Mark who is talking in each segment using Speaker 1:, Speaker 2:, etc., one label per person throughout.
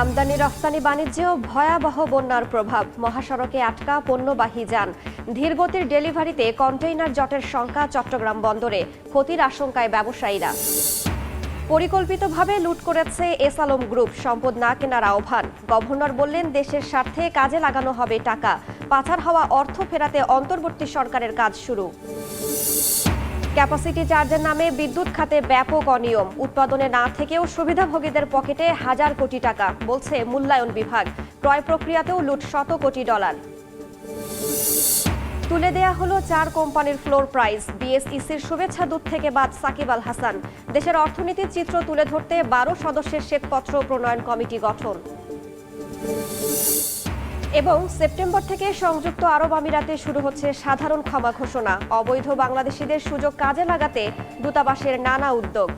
Speaker 1: আমদানি রফতানি বাণিজ্যেও ভয়াবহ বন্যার প্রভাব। মহাসড়কে আটকা পণ্যবাহী যান। ধীরগতির ডেলিভারিতে কন্টেইনার জটের শঙ্কা চট্টগ্রাম বন্দরে। ক্ষতির আশঙ্কায় ব্যবসায়ীরা। পরিকল্পিতভাবে লুট করেছে এস আলম গ্রুপ, সম্পদ না কেনার আহ্বান। গভর্নর বললেন, দেশের স্বার্থে কাজে লাগানো হবে টাকা। পাচার হওয়া অর্থ ফেরাতে অন্তর্বর্তী সরকারের কাজ শুরু। ক্যাপাসিটি চার্জের নামে বিদ্যুৎ খাতে ব্যাপক অনিয়ম। উৎপাদনে না থেকেও সুবিধাভোগীদের পকেটে হাজার কোটি টাকা, বলছে মূল্যায়ন বিভাগ। ক্রয় প্রক্রিয়াতেও লুট শত কোটি ডলার। তুলে দেয়া হলো 4 কোম্পানির ফ্লোর প্রাইস। বিএসইসির শুভেচ্ছা দূত থেকে বাদ সাকিব আল হাসান। দেশের অর্থনীতির চিত্র তুলে ধরতে 12 সদস্যের শ্বেতপত্র প্রণয়ন কমিটি গঠন। এবং সেপ্টেম্বর থেকে সংযুক্ত আরব আমিরাতে শুরু হচ্ছে সাধারণ ক্ষমা ঘোষণা। অবৈধ বাংলাদেশিদের সুযোগ কাজে লাগাতে দূতাবাসের নানা উদ্যোগ।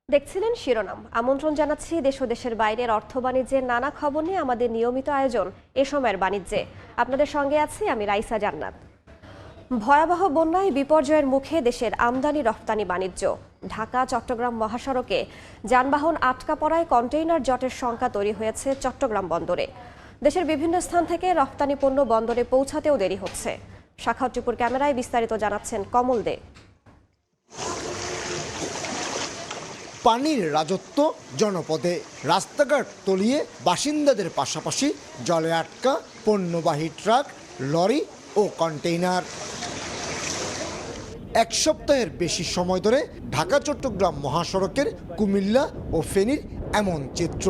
Speaker 1: দেখছিলেন শিরোনাম। আমন্ত্রণ জানাচ্ছি দেশ ও দেশের বাইরের অর্থ বাণিজ্যের নানা খবর নিয়ে আমাদের নিয়মিত আয়োজন এ সময়ের বাণিজ্যে। আপনাদের সঙ্গে আছি আমি রাইসা জান্নাত। ভয়াবহ বন্যায় বিপর্যয়ের মুখে দেশের আমদানি রফতানি বাণিজ্য। ঢাকা চট্টগ্রাম মহাসড়কে যানবাহন আটকা পড়ায় কন্টেইনার জটের শঙ্কা তৈরি হয়েছে চট্টগ্রাম বন্দরে। দেশের বিভিন্ন স্থান থেকে রফতানি পণ্য বন্দরে পৌঁছাতেও দেরি হচ্ছে। শাখাওয়াত টিপুর ক্যামেরায় বিস্তারিত জানাচ্ছেন কমল দে।
Speaker 2: পানির রাজত্ব জনপদে। রাস্তাঘাট তলিয়ে বাসিন্দাদের পাশাপাশি জলে আটকা পণ্যবাহী ট্রাক, লরি ও কন্টেইনার। এক সপ্তাহের বেশি সময় ধরে ঢাকা চট্টগ্রাম মহাসড়কের কুমিল্লা ও ফেনীর এমন চিত্র।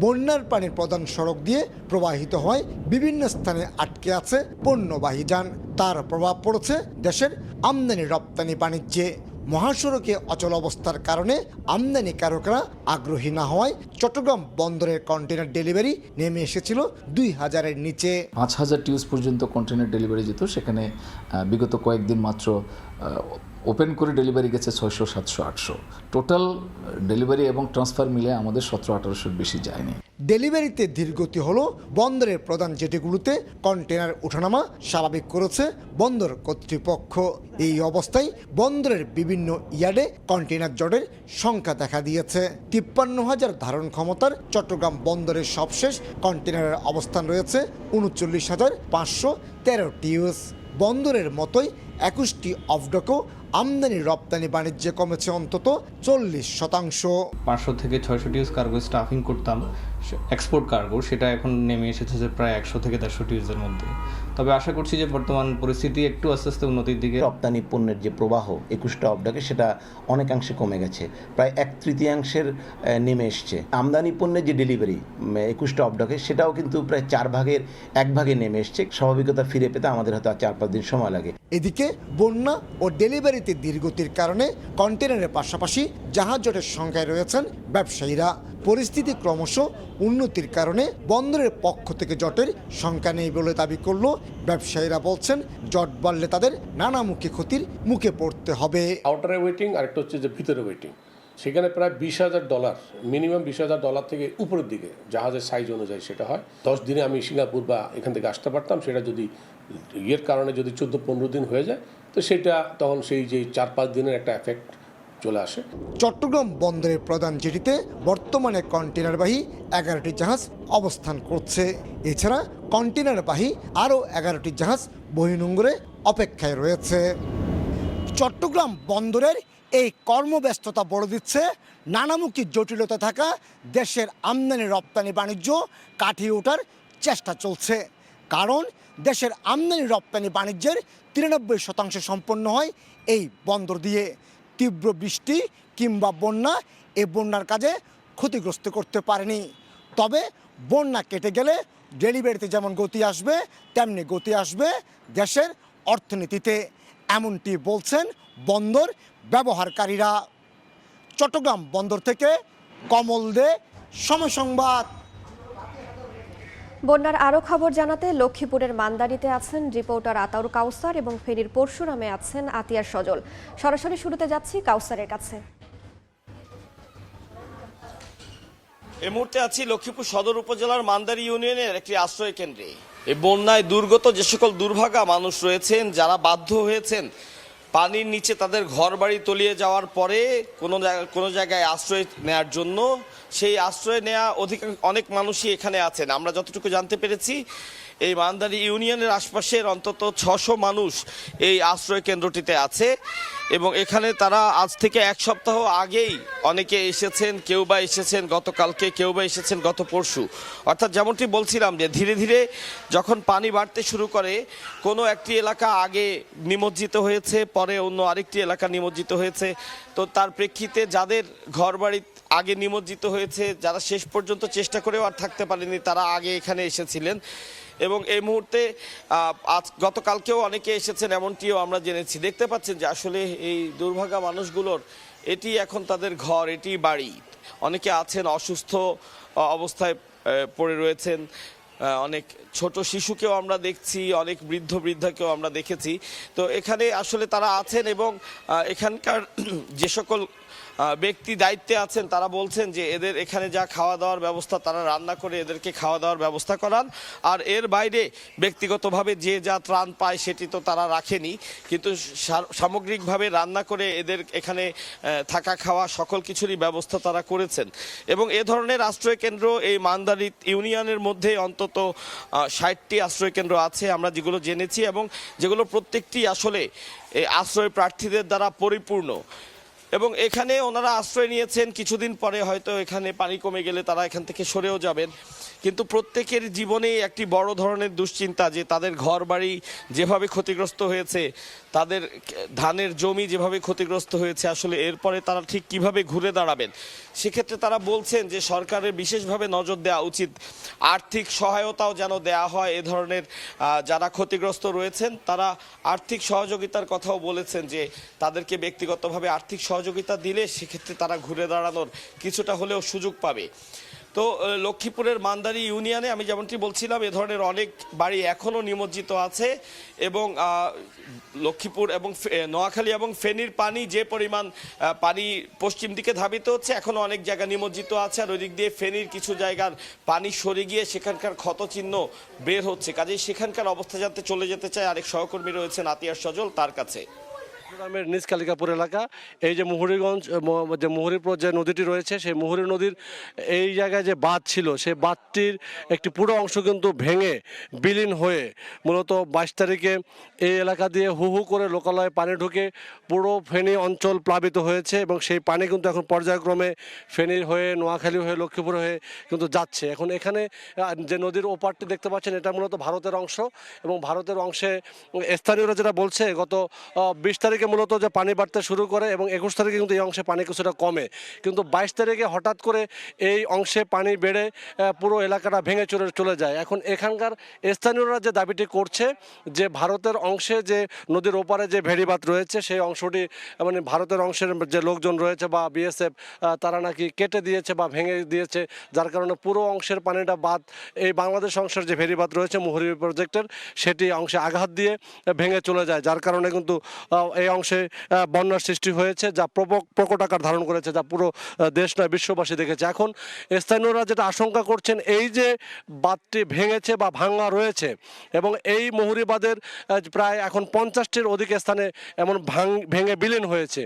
Speaker 2: বন্যার পানির প্রধান সড়ক দিয়ে প্রবাহিত হয় বিভিন্ন স্থানে আটকে আছে পণ্যবাহী যান। তার প্রভাব পড়েছে দেশের আমদানি রপ্তানি বাণিজ্যে। মহাসড়কে অচল অবস্থার কারণে আমদানিকারকরা আগ্রহী না হওয়ায় চট্টগ্রাম বন্দরের কন্টেনার ডেলিভারি নেমে এসেছিল 2000-এর নিচে।
Speaker 3: 5000 টিউস পর্যন্ত কন্টেনার ডেলিভারি যেত, সেখানে বিগত কয়েকদিন মাত্র ওপেন করে ডেলিভারি গেছে 600, 700, 800। টোটাল ডেলিভারি এবং ট্রান্সফার মিলে আমাদের 1700-1800 বেশি যায়নি।
Speaker 2: ডেলিভারিতে ধীরগতি হলো বন্দরের প্রধান জেটিগুলোতে কন্টেনার ওঠানামা স্বাভাবিক করেছে বন্দর কর্তৃপক্ষ। এই অবস্থায় বন্দরের বিভিন্ন ইয়ার্ডে কন্টেনার জটের সংখ্যা দেখা দিয়েছে। 53,000 ধারণ ক্ষমতার চট্টগ্রাম বন্দরের সবশেষ কন্টেনারের অবস্থান রয়েছে 39,513 টিউস। বন্দরের মতোই 21টি অফডকও আমদানি রপ্তানি বাণিজ্যে কমেছে অন্তত 40%।
Speaker 4: 500 থেকে 600 টিউস কার্গো স্টাফিং করতাম এক্সপোর্ট কার্গো, সেটা এখন নেমে এসেছে যে প্রায় 100 থেকে 150 টিউসের মধ্যে। তবে আশা করছি যে বর্তমান পরিস্থিতি একটু আস্তে আস্তে উন্নতির দিকে।
Speaker 5: রপ্তানি পণ্যের যে প্রবাহ 21টা অফডকে সেটা অনেকাংশে কমে গেছে, প্রায় 1/3 নেমে এসছে। আমদানি পণ্যের যে ডেলিভারি 21টা অফডকে সেটাও কিন্তু প্রায় 1 ভাগে নেমে এসছে। স্বাভাবিকতা ফিরে পেতে আমাদের হয়তো 4-5 দিন সময় লাগে।
Speaker 2: এদিকে বন্যা ও ডেলিভারিতে ধীরগতির কারণে কন্টেনারের পাশাপাশি জাহাজ জটের সংখ্যায় রয়েছেন ব্যবসায়ীরা। পরিস্থিতি ক্রমশ উন্নতির কারণে বন্দরের পক্ষ থেকে জটের সংখ্যা নেই বলে দাবি করল ব্যবসায়ীরা। বলছেন, জট বাড়লে তাদের নানামুখী ক্ষতির মুখে পড়তে হবে।
Speaker 6: আউটারে ওয়েটিং আর একটা হচ্ছে যে ভিতরে ওয়েটিং, সেখানে প্রায় $20,000, মিনিমাম $20,000 থেকে উপরের দিকে জাহাজের সাইজ অনুযায়ী সেটা হয়। 10 দিনে আমি সিঙ্গাপুর বা এখান থেকে আসতে পারতাম, সেটা যদি ইয়ের কারণে যদি 14-15 দিন হয়ে যায়, তো সেটা তখন সেই যে 4-5 দিনের একটা এফেক্ট চলে আসে।
Speaker 2: চট্টগ্রাম বন্দরের প্রধান জেটিতে বর্তমানে কন্টেনারবাহী 11টি জাহাজ অবস্থান করছে। এছাড়া কন্টেনারবাহী আরও 11টি জাহাজ বহির্নোঙরে অপেক্ষায় রয়েছে। চট্টগ্রাম বন্দরের এই কর্মব্যস্ততা বড় দিচ্ছে নানামুখী জটিলতা থাকা দেশের আমদানি রপ্তানি বাণিজ্য কাটিয়ে ওঠার চেষ্টা চলছে। কারণ দেশের আমদানি রপ্তানি বাণিজ্যের 93% সম্পন্ন হয় এই বন্দর দিয়ে। তীব্র বৃষ্টি কিংবা বন্যা এই বন্যার কাজে ক্ষতিগ্রস্ত করতে পারেনি। তবে বন্যা কেটে গেলে ডেলিভারিতে যেমন গতি আসবে, তেমনি গতি আসবে দেশের অর্থনীতিতে, এমনটি বলছেন বন্দর ব্যবহারকারীরা। চট্টগ্রাম বন্দর থেকে কমল দে, সময় সংবাদ।
Speaker 1: বন্যার আরও খবর জানাতে লক্ষ্মীপুরের মান্দারিতে আছেন রিপোর্টার আতাউর কাউসার এবং ফেনীর পরশুরামে আছেন আতিয়ার সজল। সরাসরি শুরুতে যাচ্ছি কাউসারের কাছে।
Speaker 7: এই মুহূর্তে আছি লক্ষ্মীপুর সদর উপজেলার মান্দারি ইউনিয়নের একটি আশ্রয় কেন্দ্রে। এই বন্যায় দুর্গত যে সকল দুর্ভাগা মানুষ রয়েছেন, যারা বাধ্য হয়েছেন পানির নিচে তাদের ঘরবাড়ি তলিয়ে যাওয়ার পরে কোনো জায়গায় আশ্রয় নেওয়ার জন্য, সেই আশ্রয় নেওয়া অনেক মানুষই এখানে আছেন। আমরা যতটুকু জানতে পেরেছি এই মান্দারি ইউনিয়নের আশপাশের অন্তত 600 মানুষ এই আশ্রয় কেন্দ্রটিতে আছে এবং এখানে তারা আজ থেকে এক সপ্তাহ আগেই অনেকে এসেছেন, কেউ বা এসেছেন গতকালকে, কেউ বা এসেছেন গত পরশু। অর্থাৎ যেমনটি বলছিলাম যে ধীরে ধীরে যখন পানি বাড়তে শুরু করে, কোনো একটি এলাকা আগে নিমজ্জিত হয়েছে, পরে অন্য আরেকটি এলাকা নিমজ্জিত হয়েছে। তো তার প্রেক্ষিতে যাদের ঘরবাড়ি আগে নিমজ্জিত হয়েছে, যারা শেষ পর্যন্ত চেষ্টা করেও আর থাকতে পারেনি, তারা আগে এখানে এসেছিলেন এবং এই মুহূর্তে গতকালকেও অনেকে এসেছেন এমনটিও আমরা জেনেছি। দেখতে পাচ্ছেন যে আসলে এই দুর্ভাগা মানুষগুলোর এটি এখন তাদের ঘর, এটি বাড়ি। অনেকে আছেন অসুস্থ অবস্থায় পড়ে রয়েছেন, অনেক ছোট শিশুকেও আমরা দেখছি, অনেক বৃদ্ধাকেও আমরা দেখেছি। তো এখানে আসলে তারা আছেন এবং এখানকার যে সকল ব্যক্তি দায়িত্বে আছেন তারা বলছেন যে এদের এখানে যা খাওয়া দাওয়ার ব্যবস্থা, তারা রান্না করে এদেরকে খাওয়া দাওয়ার ব্যবস্থা করান। আর এর বাইরে ব্যক্তিগতভাবে যে যা ত্রাণ পায় সেটি তো তারা রাখেনি, কিন্তু সামগ্রিকভাবে রান্না করে এদের এখানে থাকা খাওয়া সকল কিছুরই ব্যবস্থা তারা করেছেন। এবং এ ধরনের আশ্রয় কেন্দ্র এই মান্দারি ইউনিয়নের মধ্যে অন্তত 60টি আশ্রয় কেন্দ্র আছে আমরা যেগুলো জেনেছি, এবং যেগুলো প্রত্যেকটি আসলে এই আশ্রয় প্রার্থীদের দ্বারা পরিপূর্ণ। এবং এখানে ওনারা আশ্রয় নিয়েছেন, কিছুদিন পরে হয়তো এখানে পানি কমে গেলে তারা এখান থেকে সরেও যাবেন। কিন্তু প্রত্যেকের জীবনেই একটি বড় ধরনের দুশ্চিন্তা যে তাদের ঘর বাড়ি যেভাবে ক্ষতিগ্রস্ত হয়েছে, তাদের ধানের জমি যেভাবে ক্ষতিগ্রস্ত হয়েছে, আসলে এরপরে তারা ঠিক কিভাবে ঘুরে দাঁড়াবেন। সেক্ষেত্রে তারা বলছেন যে সরকারের বিশেষভাবে নজর দেওয়া উচিত, আর্থিক সহায়তাও যেন দেয়া হয়। এ ধরনের যারা ক্ষতিগ্রস্ত রয়েছেন তারা আর্থিক সহযোগিতার কথাও বলেছেন যে তাদেরকে ব্যক্তিগতভাবে আর্থিক সহযোগিতা দিলে সেক্ষেত্রে তারা ঘুরে দাঁড়ানোর কিছুটা হলেও সুযোগ পাবে। তো লক্ষ্মীপুরের মান্দারি ইউনিয়নে আমি যেমনটি বলছিলাম এ ধরনের অনেক বাড়ি এখনও নিমজ্জিত আছে এবং লক্ষ্মীপুর এবং নোয়াখালী এবং ফেনীর পানি যে পরিমাণ পানি পশ্চিম দিকে ধাবিত হচ্ছে, এখনও অনেক জায়গা নিমজ্জিত আছে। আর ওই দিক দিয়ে ফেনীর কিছু জায়গার পানি সরে গিয়ে সেখানকার ক্ষতচিহ্ন বের হচ্ছে। কাজেই সেখানকার অবস্থা জানতে চলে যেতে চায় আরেক সহকর্মী রয়েছেন আতিয়ার সজল, তার কাছে।
Speaker 8: গ্রামের নিজ কালিকাপুর এলাকা, এই যে মুহুরীগঞ্জ যে মুহুরীপুর যে নদীটি রয়েছে, সেই মুহুরী নদীর এই জায়গায় যে বাঁধ ছিল, সেই বাঁধটির একটি পুরো অংশ কিন্তু ভেঙে বিলীন হয়ে মূলত 22 তারিখে এই এলাকা দিয়ে হু হু করে লোকালয়ে পানি ঢুকে পুরো ফেনী অঞ্চল প্লাবিত হয়েছে এবং সেই পানি কিন্তু এখন পর্যায়ক্রমে ফেনীর হয়ে, নোয়াখালী হয়ে, লক্ষ্মীপুর হয়ে কিন্তু যাচ্ছে। এখন এখানে যে নদীর ওপারটি দেখতে পাচ্ছেন, এটা মূলত ভারতের অংশ এবং ভারতের অংশে স্থানীয়রা যেটা বলছে গত 20 তারিখে মূলত যে পানি বাড়তে শুরু করে এবং 21 তারিখে কিন্তু এই অংশে পানি কিছুটা কমে, কিন্তু 22 তারিখে হঠাৎ করে এই অংশে পানি বেড়ে পুরো এলাকাটা ভেঙে চলে যায়। এখন এখানকার স্থানীয়রা যে দাবিটি করছে যে ভারতের অংশে যে নদীর ওপারে যে ভেড়িবাঁধ রয়েছে, সেই অংশটি মানে ভারতের অংশের যে লোকজন রয়েছে বা বিএসএফ তারা নাকি কেটে দিয়েছে বা ভেঙে দিয়েছে, যার কারণে পুরো অংশের পানিটা বাদ এই বাংলাদেশ অংশের যে ভেড়িবাঁধ রয়েছে মুহুরী প্রজেক্টের, সেটি অংশে আঘাত দিয়ে ভেঙে চলে যায়, যার কারণে কিন্তু এই অংশে বন্যার সৃষ্টি হয়েছে, যা প্রকট আকার ধারণ করেছে, যা পুরো দেশ নয় বিশ্ববাসী দেখেছে। এখন স্থানীয়রা যেটা আশঙ্কা করছেন, এই যে বাঁধটি ভেঙেছে বা ভাঙা রয়েছে এবং এই মুহুরী বাঁধের প্রায় এখন 50টির অধিক স্থানে এমন ভেঙে বিলীন হয়েছে।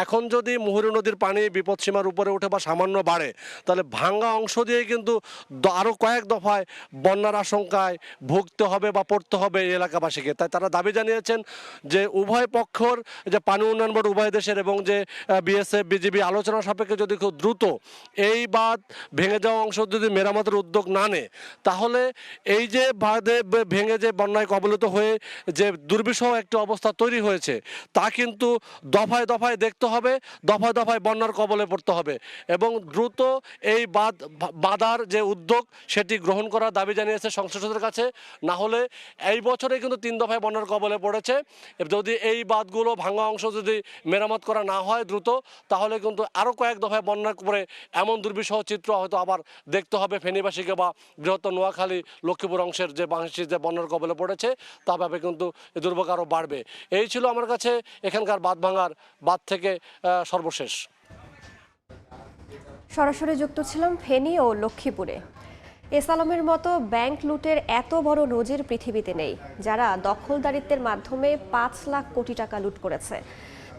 Speaker 8: এখন যদি মুহুরী নদীর পানি বিপদসীমার উপরে উঠে বা সামান্য বাড়ে, তাহলে ভাঙা অংশ দিয়ে কিন্তু আরও কয়েক দফায় বন্যার আশঙ্কায় ভুগতে হবে বা পড়তে হবে এই এলাকাবাসীকে। তাই তারা দাবি জানিয়েছেন যে উভয় পক্ষর যে পানি উন্নয়ন বোর্ড উভয় দেশের এবং যে বিএসএফ বিজিবি আলোচনা সাপেক্ষে যদি খুব দ্রুত এই বাঁধ ভেঙে যাওয়া অংশ যদি মেরামতের উদ্যোগ না নেয়, তাহলে এই যে বাঁধে ভেঙে যে বন্যায় কবলিত হয়ে যে দুর্বিষহ একটি অবস্থা তৈরি হয়েছে, তা কিন্তু দফায় দফায় দেখতে হবে, দফায় দফায় বন্যার কবলে পড়তে হবে এবং দ্রুত এই বাঁধার যে উদ্যোগ সেটি গ্রহণ করার দাবি জানিয়েছে সংশ্লিষ্টদের কাছে। না হলে এই বছরে কিন্তু 3 দফায় বন্যার কবলে পড়েছে। যদি এই বাঁধগুলো ভাঙা অংশ যদি মেরামত করা না হয় দ্রুত, তাহলে কিন্তু আরও কয়েক দফায় বন্যার পরে এমন দুর্বিষহ চিত্র হয়তো আবার দেখতে হবে ফেনীবাসীকে বা বৃহত্তর নোয়াখালী লক্ষ্মীপুর অংশের যে বাংলাদেশের যে বন্যার কবলে পড়েছে, তা ভাবে কিন্তু দুর্ভোগ আরও বাড়বে। এই ছিল আমার কাছে এখানকার বাঁধ থেকে সর্বশেষ।
Speaker 1: সরাসরি যুক্ত ছিলাম ফেনী ও লক্ষ্মীপুরে। এস আলমের মতো ব্যাংক লুটের এত বড় নজির পৃথিবীতে নেই, যারা দখলদারিত্বের মাধ্যমে ৫ লাখ কোটি টাকা লুট করেছে।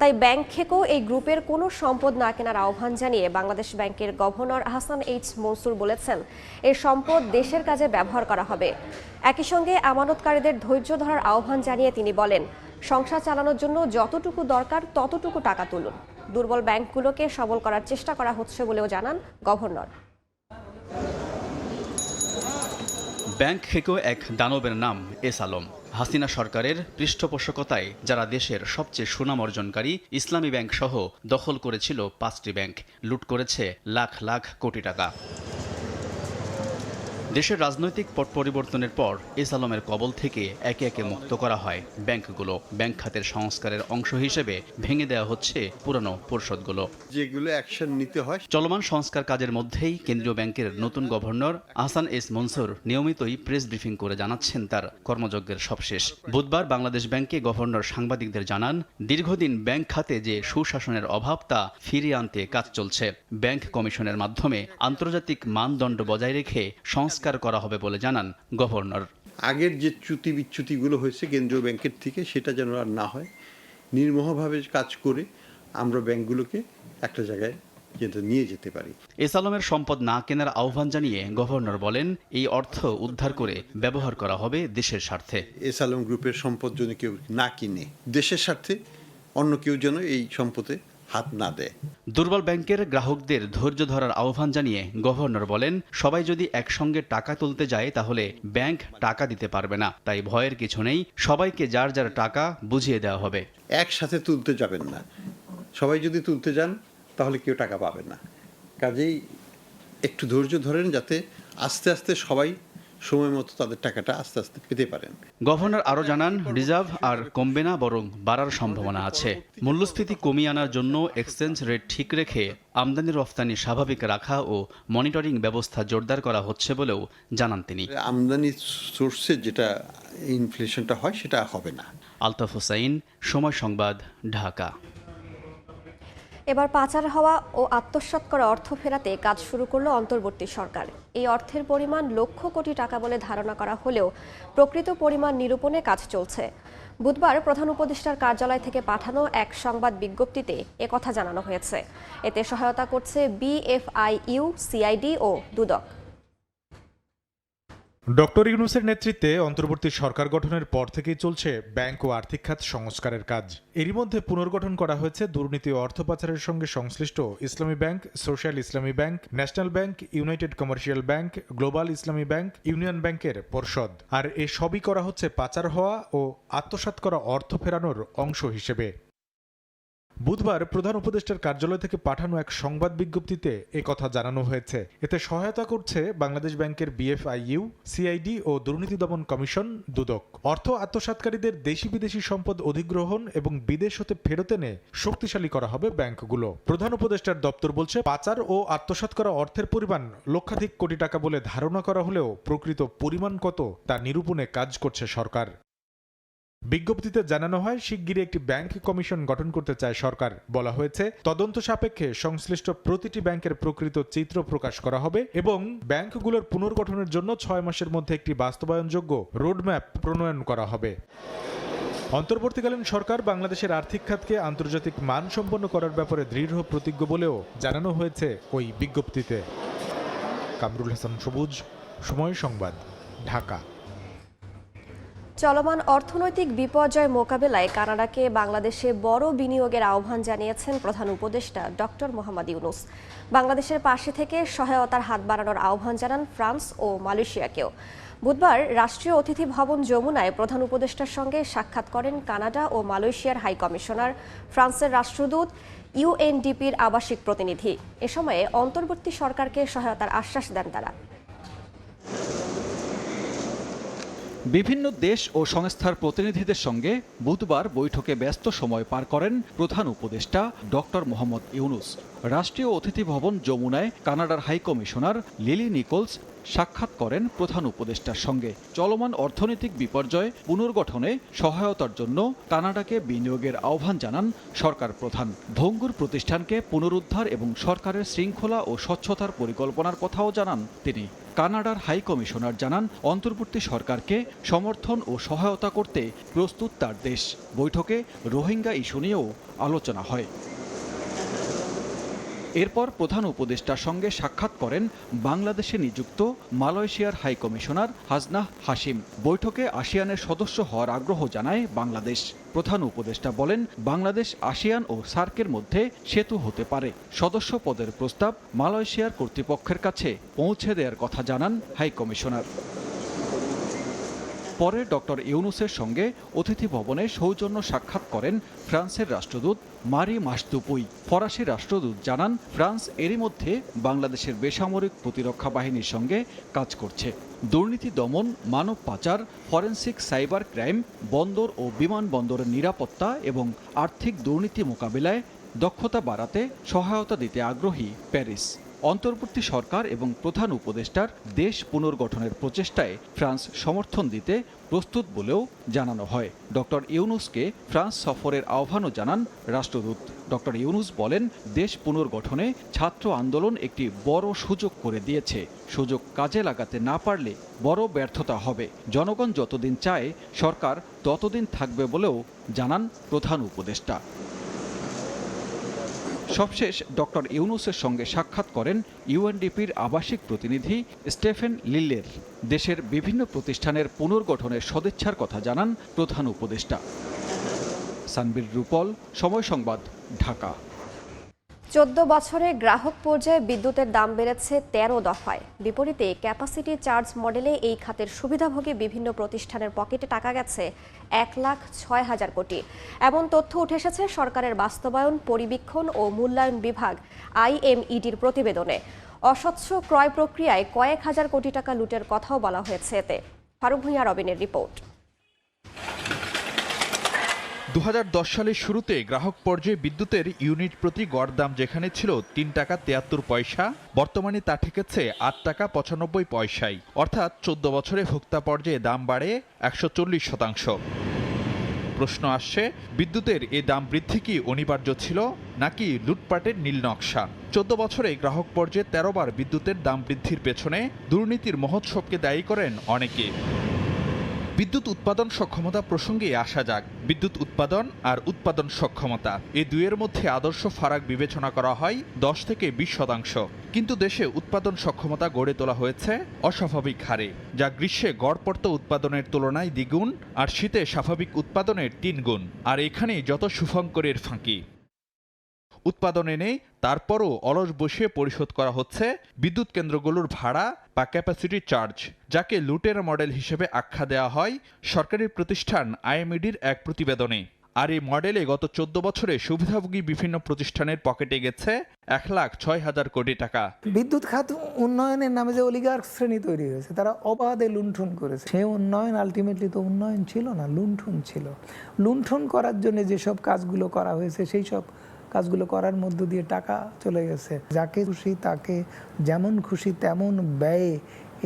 Speaker 1: তাই ব্যাংক থেকেও এই গ্রুপের কোনো সম্পদ না কেনার আহ্বান জানিয়ে বাংলাদেশ ব্যাংকের গভর্নর আহসান এইচ মনসুর বলেছেন, এই সম্পদ দেশের কাজে ব্যবহার করা হবে। একই সঙ্গে আমানতকারীদের ধৈর্য ধরার আহ্বান জানিয়ে তিনি বলেন, সংসার চালানোর জন্য যতটুকু দরকার ততটুকু টাকা তুলুন। দুর্বল ব্যাংকগুলোকে সবল করার চেষ্টা করা হচ্ছে বলেও জানান গভর্নর।
Speaker 9: ব্যাংক থেকেও এক দানবের নাম এস আলম। হাসিনা সরকারের পৃষ্ঠপোষকতায় যারা দেশের সবচেয়ে সুনাম অর্জনকারী ইসলামী ব্যাংক সহ দখল করেছিল 5টি ব্যাংক, লুট করেছে লাখ লাখ কোটি টাকা। দেশের রাজনৈতিক পট পরিবর্তনের পর এস আলমের কবল থেকে একে একে মুক্ত করা হয় ব্যাংকগুলো। ব্যাংক খাতের সংস্কারের অংশ হিসেবে ভেঙে দেওয়া হচ্ছে পুরনো পরিষদগুলো।
Speaker 10: যেগুলো অ্যাকশন নিতে হয়।
Speaker 9: চলমান সংস্কার কাজের মধ্যেই কেন্দ্রীয় ব্যাংকের নতুন গভর্নর আহসান এস মনসুর নিয়মিতই প্রেস ব্রিফিং করে জানাচ্ছেন তার কর্মযজ্ঞের সবশেষ। বুধবার বাংলাদেশ ব্যাংকে গভর্নর সাংবাদিকদের জানান, দীর্ঘদিন ব্যাংক খাতে যে সুশাসনের অভাব তা ফিরিয়ে আনতে কাজ চলছে। ব্যাংক কমিশনের মাধ্যমে আন্তর্জাতিক মানদণ্ড বজায় রেখে সংস্কার করা হবে বলে জানান গভর্নর।
Speaker 10: আগের যে চ্যুতি বিচ্যুতিগুলো হয়েছে কেন্দ্রীয় ব্যাংকের থেকে, সেটা যেন আর না হয়। নির্মোহভাবে কাজ করে আমরা ব্যাংকগুলোকে একটা জায়গায় যেটা নিয়ে যেতে পারি।
Speaker 9: এস আলমের সম্পদ না কেনার আহ্বান জানিয়ে গভর্নর বলেন, এই অর্থ উদ্ধার করে ব্যবহার করা হবে দেশের স্বার্থে।
Speaker 10: এস আলম গ্রুপের সম্পদ যেন কেউ না কিনে, দেশের স্বার্থে অন্য কেউ যেন এই সম্পদে হাত না দেয়।
Speaker 9: দুর্বল ব্যাংকের গ্রাহকদের ধৈর্য ধরার আহ্বান জানিয়ে গভর্নর বলেন, সবাই যদি একসঙ্গে টাকা তুলতে যায় তাহলে ব্যাংক টাকা দিতে পারবে না। তাই ভয়ের কিছু নেই, সবাইকে যার যার টাকা বুঝিয়ে দেওয়া হবে।
Speaker 10: একসাথে তুলতে যাবেন না, সবাই যদি তুলতে যান তাহলে কেউ টাকা পাবে না। কাজেই একটু ধৈর্য ধরেন, যাতে আস্তে আস্তে সবাই সময় মতো তাদের টাকাটা আস্তে আস্তে পেতে পারেন।
Speaker 9: গভর্নর আরও জানান, রিজার্ভ আর কমবে না, বরং বাড়ার সম্ভাবনা আছে। মূল্যস্ফীতি কমিয়ে আনার জন্য এক্সচেঞ্জ রেট ঠিক রেখে আমদানি রফতানি স্বাভাবিক রাখা ও মনিটরিং ব্যবস্থা জোরদার করা হচ্ছে বলেও জানান তিনি।
Speaker 10: আমদানি সোর্সে যেটা ইনফ্লেশনটা হয় সেটা হবে না।
Speaker 9: আলতাফ হোসাইন, সময় সংবাদ, ঢাকা।
Speaker 1: এবার পাচার হওয়া ও আত্মসাৎ করা অর্থ ফেরাতে কাজ শুরু করলো অন্তর্বর্তী সরকার। এই অর্থের পরিমাণ লক্ষ কোটি টাকা বলে ধারণা করা হলেও প্রকৃত পরিমাণ নিরূপণে কাজ চলছে। বুধবার প্রধান উপদেষ্টার কার্যালয় থেকে পাঠানো এক সংবাদ বিজ্ঞপ্তিতে একথা জানানো হয়েছে। এতে সহায়তা করছে বিএফআইইউ, সিআইডি ও দুদক।
Speaker 11: ডক্টর ইউনূসের নেতৃত্বে অন্তর্বর্তী সরকার গঠনের পর থেকেই চলছে ব্যাংক ও আর্থিক খাত সংস্কারের কাজ। এরই মধ্যে পুনর্গঠন করা হয়েছে দুর্নীতি ও অর্থ পাচারের সঙ্গে সংশ্লিষ্ট ইসলামী ব্যাংক, সোশ্যাল ইসলামী bank, national bank, United commercial bank, global ইসলামী ব্যাংক, ইউনিয়ন ব্যাংকের পর্ষদ। আর এ সবই করা হচ্ছে পাচার হওয়া ও আত্মসাৎ করা অর্থ ফেরানোর অংশ হিসেবে। বুধবার প্রধান উপদেষ্টার কার্যালয় থেকে পাঠানো এক সংবাদ বিজ্ঞপ্তিতে একথা জানানো হয়েছে। এতে সহায়তা করছে বাংলাদেশ ব্যাংকের বিএফআইইউ, সিআইডি ও দুর্নীতি দমন কমিশন, দুদক। অর্থ আত্মসাৎকারীদের দেশি বিদেশি সম্পদ অধিগ্রহণ এবং বিদেশ হতে ফেরত এনে শক্তিশালী করা হবে ব্যাংকগুলো। প্রধান উপদেষ্টার দপ্তর বলছে, পাচার ও আত্মসাৎ করা অর্থের পরিমাণ লক্ষাধিক কোটি টাকা বলে ধারণা করা হলেও প্রকৃত পরিমাণ কত তা নিরূপণে কাজ করছে সরকার। বিজ্ঞপ্তিতে জানানো হয়, শিগগিরই একটি ব্যাংক কমিশন গঠন করতে চায় সরকার। বলা হয়েছে, তদন্ত সাপেক্ষে সংশ্লিষ্ট প্রতিটি ব্যাংকের প্রকৃত চিত্র প্রকাশ করা হবে এবং ব্যাংকগুলোর পুনর্গঠনের জন্য 6 মাসের মধ্যে একটি বাস্তবায়নযোগ্য রোডম্যাপ প্রণয়ন করা হবে। অন্তর্বর্তীকালীন সরকার বাংলাদেশের আর্থিক খাতকে আন্তর্জাতিক মানসম্পন্ন করার ব্যাপারে দৃঢ় প্রতিজ্ঞ বলেও জানানো হয়েছে ওই বিজ্ঞপ্তিতে। কামরুল হাসান সবুজ, সময় সংবাদ, ঢাকা।
Speaker 1: চলমান অর্থনৈতিক বিপর্যয় মোকাবেলায় কানাডাকে বাংলাদেশে বড় বিনিয়োগের আহ্বান জানিয়েছেন প্রধান উপদেষ্টা ডক্টর মোহাম্মদ ইউনূস। বাংলাদেশের পাশে থেকে সহায়তার হাত বাড়ানোর আহ্বান জানান ফ্রান্স ও মালয়েশিয়াকেও। বুধবার রাষ্ট্রীয় অতিথি ভবন যমুনায় প্রধান উপদেষ্টার সঙ্গে সাক্ষাৎ করেন কানাডা ও মালয়েশিয়ার হাই কমিশনার, ফ্রান্সের রাষ্ট্রদূত, ইউএনডিপির আবাসিক প্রতিনিধি। এ সময়ে অন্তর্বর্তী সরকারকে সহায়তার আশ্বাস দেন তারা।
Speaker 12: বিভিন্ন দেশ ও সংস্থার প্রতিনিধিদের সঙ্গে বুধবার বৈঠকে ব্যস্ত সময় পার করেন প্রধান উপদেষ্টা ডক্টর মোহাম্মদ ইউনূস। রাষ্ট্রীয় অতিথি ভবন যমুনায় কানাডার হাই কমিশনার লিলি নিকোলস সাক্ষাৎ করেন প্রধান উপদেষ্টার সঙ্গে। চলমান অর্থনৈতিক বিপর্যয় পুনর্গঠনে সহায়তার জন্য কানাডাকে বিনিয়োগের আহ্বান জানান সরকার প্রধান। ভঙ্গুর প্রতিষ্ঠানকে পুনরুদ্ধার এবং সরকারের শৃঙ্খলা ও স্বচ্ছতার পরিকল্পনার কথাও জানান তিনি। কানাডার হাই কমিশনার জানান, অন্তর্বর্তী সরকারকে সমর্থন ও সহায়তা করতে প্রস্তুত তার দেশ। বৈঠকে রোহিঙ্গা ইস্যু নিয়েও আলোচনা হয়। এরপর প্রধান উপদেষ্টার সঙ্গে সাক্ষাৎ করেন বাংলাদেশে নিযুক্ত মালয়েশিয়ার হাই কমিশনার হাসনাহ হাশিম। বৈঠকে আসিয়ানের সদস্য হওয়ার আগ্রহ জানায় বাংলাদেশ। প্রধান উপদেষ্টা বলেন, বাংলাদেশ আসিয়ান ও সার্কের মধ্যে সেতু হতে পারে। সদস্য পদের প্রস্তাব মালয়েশিয়ার কর্তৃপক্ষের কাছে পৌঁছে দেওয়ার কথা জানান হাই কমিশনার। পরে ডক্টর ইউনুসের সঙ্গে অতিথি ভবনে সৌজন্য সাক্ষাৎ করেন ফ্রান্সের রাষ্ট্রদূত মারি মাসদুপুই। ফরাসি রাষ্ট্রদূত জানান, ফ্রান্স এরই মধ্যে বাংলাদেশের বেসামরিক প্রতিরক্ষা বাহিনীর সঙ্গে কাজ করছে। দুর্নীতি দমন, মানব পাচার, ফরেনসিক সাইবার ক্রাইম, বন্দর ও বিমানবন্দরের নিরাপত্তা এবং আর্থিক দুর্নীতি মোকাবিলায় দক্ষতা বাড়াতে সহায়তা দিতে আগ্রহী প্যারিস। অন্তর্বর্তী সরকার এবং প্রধান উপদেষ্টার দেশ পুনর্গঠনের প্রচেষ্টায় ফ্রান্স সমর্থন দিতে প্রস্তুত বলেও জানানো হয়। ডক্টর ইউনুসকে ফ্রান্স সফরের আহ্বানও জানান রাষ্ট্রদূত। ডক্টর ইউনুস বলেন, দেশ পুনর্গঠনে ছাত্র আন্দোলন একটি বড় সুযোগ করে দিয়েছে। সুযোগ কাজে লাগাতে না পারলে বড় ব্যর্থতা হবে। জনগণ যতদিন চায় সরকার ততদিন থাকবে বলেও জানান প্রধান উপদেষ্টা। সবশেষ ডক্টর ইউনুসের সঙ্গে সাক্ষাৎ করেন ইউএনডিপির আবাসিক প্রতিনিধি স্টেফেন লিলের। দেশের বিভিন্ন প্রতিষ্ঠানের পুনর্গঠনের সদিচ্ছার কথা জানান প্রধান উপদেষ্টা। সানবীর রূপল, সময় সংবাদ, ঢাকা।
Speaker 1: 14 বছরে গ্রাহক পর্যায়ে বিদ্যুতের দাম বেড়েছে 13 দফায়। বিপরীতে ক্যাপাসিটি চার্জ মডেলে এই খাতের সুবিধাভোগী বিভিন্ন প্রতিষ্ঠানের পকেটে টাকা গেছে 1,06,000 কোটি। এমন তথ্য উঠে এসেছে সরকারের বাস্তবায়ন, পরিবীক্ষণ ও মূল্যায়ন বিভাগ IMEDর প্রতিবেদনে। অস্বচ্ছ ক্রয় প্রক্রিয়ায় কয়েক হাজার কোটি টাকা লুটের কথাও বলা হয়েছে এতে। ফারুক ভূঁইয়া রবিনের রিপোর্ট।
Speaker 13: 2010 সালের শুরুতে গ্রাহক পর্যায়ে বিদ্যুতের ইউনিট প্রতি গড় দাম যেখানে ছিল 3 টাকা 73 পয়সা, বর্তমানে তা ঠেকেছে 8 টাকা 95 পয়সায়। অর্থাৎ 14 বছরে ভোক্তা পর্যায়ে দাম বাড়ে 140%। প্রশ্ন আসছে, বিদ্যুতের এ দাম বৃদ্ধি কি অনিবার্য ছিল নাকি লুটপাটের নীল নকশা? 14 বছরে গ্রাহক পর্যায়ে 13 বার বিদ্যুতের দাম বৃদ্ধির পেছনে দুর্নীতির মহোৎসবকে দায়ী করেন অনেকে। বিদ্যুৎ উৎপাদন সক্ষমতা প্রসঙ্গে আসা যাক। বিদ্যুৎ উৎপাদন আর উৎপাদন সক্ষমতা এই দুইয়ের মধ্যে আদর্শ ফারাক বিবেচনা করা হয় 10 থেকে 20%। কিন্তু দেশে উৎপাদন সক্ষমতা গড়ে তোলা হয়েছে অস্বাভাবিক হারে, যা গ্রীষ্মে গড়পড়তা উৎপাদনের তুলনায় দ্বিগুণ আর শীতে স্বাভাবিক উৎপাদনের 3 গুণ। আর এখানেই যত শুভঙ্করের ফাঁকি। উৎপাদনে নেই, তারপরও অলস বসিয়ে পরিশোধ করা হচ্ছে বিদ্যুৎ কেন্দ্রগুলোর ভাড়া বা ক্যাপাসিটি চার্জ, যাকে লুটের মডেল হিসেবে আখ্যা দেওয়া হয় সরকারি প্রতিষ্ঠান IMEDর এক প্রতিবেদনে। আর এই মডেলে গত 14 বছরে সুবিধাভোগী বিভিন্ন প্রতিষ্ঠানের পকেটে গেছে 1,06,000 কোটি টাকা।
Speaker 14: বিদ্যুৎ খাত উন্নয়নের নামে যে অলিগার্ক শ্রেণী তৈরি হয়েছে, তারা অবাধে লুণ্ঠন করেছে। সেই উন্নয়ন আলটিমেটলি তো উন্নয়ন ছিল না, লুণ্ঠন ছিল। লুণ্ঠন করার জন্য যেসব কাজগুলো করা হয়েছে, সেই সব কাজগুলো করার মধ্য দিয়ে টাকা চলে গেছে। যাকে খুশি তাকে যেমন খুশি তেমন ব্যয়ে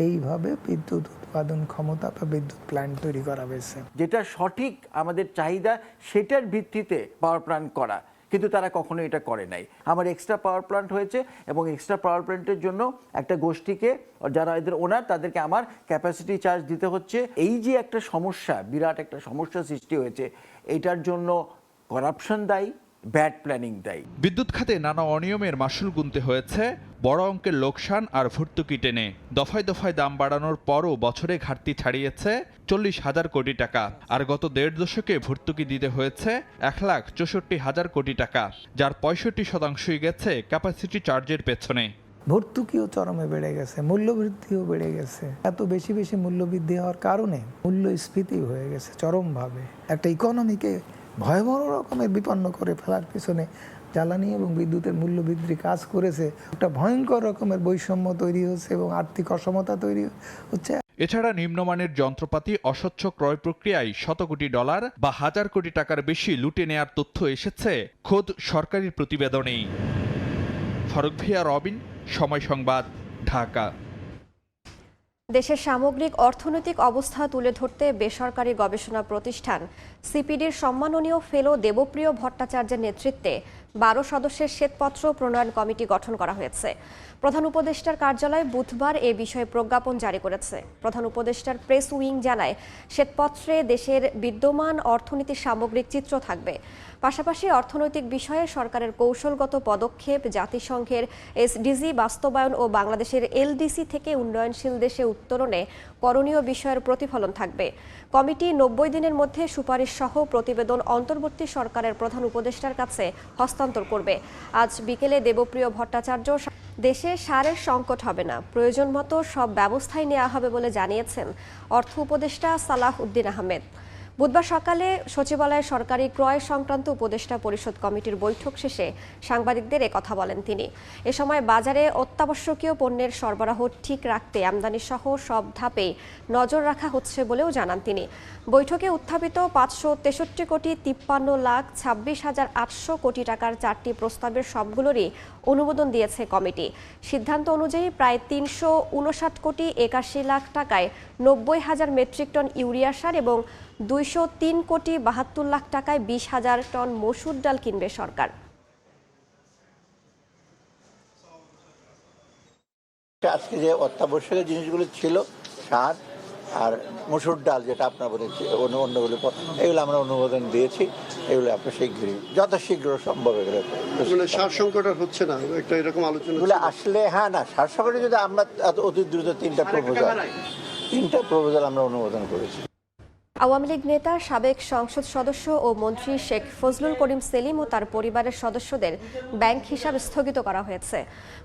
Speaker 14: এইভাবে বিদ্যুৎ উৎপাদন ক্ষমতা বা বিদ্যুৎ প্ল্যান্ট তৈরি করা হয়েছে।
Speaker 15: যেটা সঠিক আমাদের চাহিদা সেটার ভিত্তিতে পাওয়ার প্ল্যান্ট করা, কিন্তু তারা কখনো এটা করে নাই। আমার এক্সট্রা পাওয়ার প্ল্যান্ট হয়েছে এবং এক্সট্রা পাওয়ার প্ল্যান্টের জন্য একটা গোষ্ঠীকে, যারা এদের ওনার, তাদেরকে আমার ক্যাপাসিটি চার্জ দিতে হচ্ছে। এই যে একটা সমস্যা, বিরাট একটা সমস্যা সৃষ্টি হয়েছে, এটার জন্য করাপশন দায়ী, ব্যাড প্ল্যানিং দায়ী।
Speaker 13: বিদ্যুৎ খাতে নানা অনিয়মের মাসুল গুনতে হয়েছে বড় অঙ্কের লোকসান আর ভর্তুকি টেনে। দফায় দফায় দাম বাড়ানোর পরও বছরে ঘাটতি ছাড়িয়েছে 40,000 কোটি টাকা। আর গত 1.5 দশকে ভর্তুকি দিতে হয়েছে 1,64,000 কোটি টাকা, যার 65%ই গেছে ক্যাপাসিটি চার্জের পেছনে।
Speaker 14: ভর্তুকিও চরমে বেড়ে গেছে, মূল্যবৃদ্ধিও বেড়ে গেছে। এত বেশি বেশি মূল্যবৃদ্ধি হওয়ার কারণে মূল্যস্ফীতি হয়ে গেছে চরমভাবে। একটা ইকোনমিকে ভয়াবহ রকমের বিপন্ন করে ফেলার পিছনে জ্বালানি এবং বিদ্যুতের মূল্যবৃদ্ধি কাজ করেছে। একটা ভয়ঙ্কর রকমের বৈষম্য তৈরি হচ্ছে এবং আর্থিক অসমতা তৈরি হচ্ছে।
Speaker 13: এছাড়া নিম্নমানের যন্ত্রপাতি, অস্বচ্ছ ক্রয় প্রক্রিয়ায় $100 কোটি বা 1,000 কোটি টাকার বেশি লুটে নেয়ার তথ্য এসেছে খোদ সরকারি প্রতিবেদনেই। ফারুক ভিয়া রবিন, সময় সংবাদ, ঢাকা।
Speaker 1: দেশের সামগ্রিক অর্থনৈতিক অবস্থা তুলে ধরতে বেসরকারি গবেষণা প্রতিষ্ঠান সিপিডির সম্মাননীয় ফেলো দেবপ্রিয় ভট্টাচার্যের নেতৃত্বে 12 সদস্যের শ্বেতপত্র প্রণয়ন কমিটি গঠন করা হয়েছে। প্রধান উপদেষ্টার কার্যালয় বুধবার এ বিষয়ে প্রজ্ঞাপন জারি করেছে। প্রধান উপদেষ্টার প্রেস উইং জানায়, শ্বেতপত্রে দেশের বিদ্যমান অর্থনীতির সামগ্রিক চিত্র থাকবে। পাশাপাশি অর্থনৈতিক বিষয়ে সরকারের কৌশলগত পদক্ষেপ, জাতিসংঘের এসডিজি বাস্তবায়ন ও বাংলাদেশের এলডিসি থেকে উন্নয়নশীল দেশে উত্তরণে করণীয় বিষয়ের প্রতিফলন থাকবে। কমিটি 90 দিনের মধ্যে সুপারিশ সহ প্রতিবেদন অন্তর্বর্তী সরকারের প্রধান উপদেষ্টার কাছে হস্তান্তর করবে। আজ বিকেলে দেবপ্রিয় ভট্টাচার্য দেশে সারের সংকট হবে না, প্রয়োজন মতো সব ব্যবস্থাই নেওয়া হবে বলে জানিয়েছেন অর্থ উপদেষ্টা সালাহ উদ্দিন আহমেদ। বুধবার সকালে সচিবালয়ে সরকারি ক্রয় সংক্রান্ত উপদেষ্টা পরিষদ কমিটির বৈঠক শেষে সাংবাদিকদের কথা বলেন তিনি। এ সময় বাজারে অত্যাবশ্যকীয় পণ্যের সরবরাহ ঠিক রাখতে আমদানি সহ সব ধাপে নজর রাখা হচ্ছে বলেও জানান তিনি। বৈঠকে উত্থাপিত 563 কোটি 53,26,800 কোটি টাকার 4টি প্রস্তাবের সবগুলোরই অনুমোদন দিয়েছে কমিটি। সিদ্ধান্ত অনুযায়ী প্রায় 359 কোটি 81 লাখ টাকায় 90,000 মেট্রিক টন ইউরিয়া সার এবং 203 কোটি 72 লাখ টাকায় 20,000 টন মসুর ডাল কিনবে সরকার।
Speaker 16: আজকে যে অত্যাবশ্যকীয় জিনিসগুলো ছিল, সার আর মসুর ডাল, যেটা আপনার বলেছি, অন্যগুলো এগুলো আমরা অনুমোদন দিয়েছি। এগুলো আপনার শীঘ্রই, যথাশীঘ্র সম্ভব এগুলো।
Speaker 10: সার সংকট হচ্ছে না, একটা এরকম আলোচনা
Speaker 16: আসলে হ্যাঁ না, সার সংকটে যদি আমরা অতি দ্রুত 3টা প্রপোজাল আমরা অনুমোদন করেছি।
Speaker 1: আওয়ামী লীগ নেতা, সাবেক সংসদ সদস্য ও মন্ত্রী শেখ ফজলুল করিম সেলিম ও তার পরিবারের সদস্যদের ব্যাংক হিসাব স্থগিত করা হয়েছে।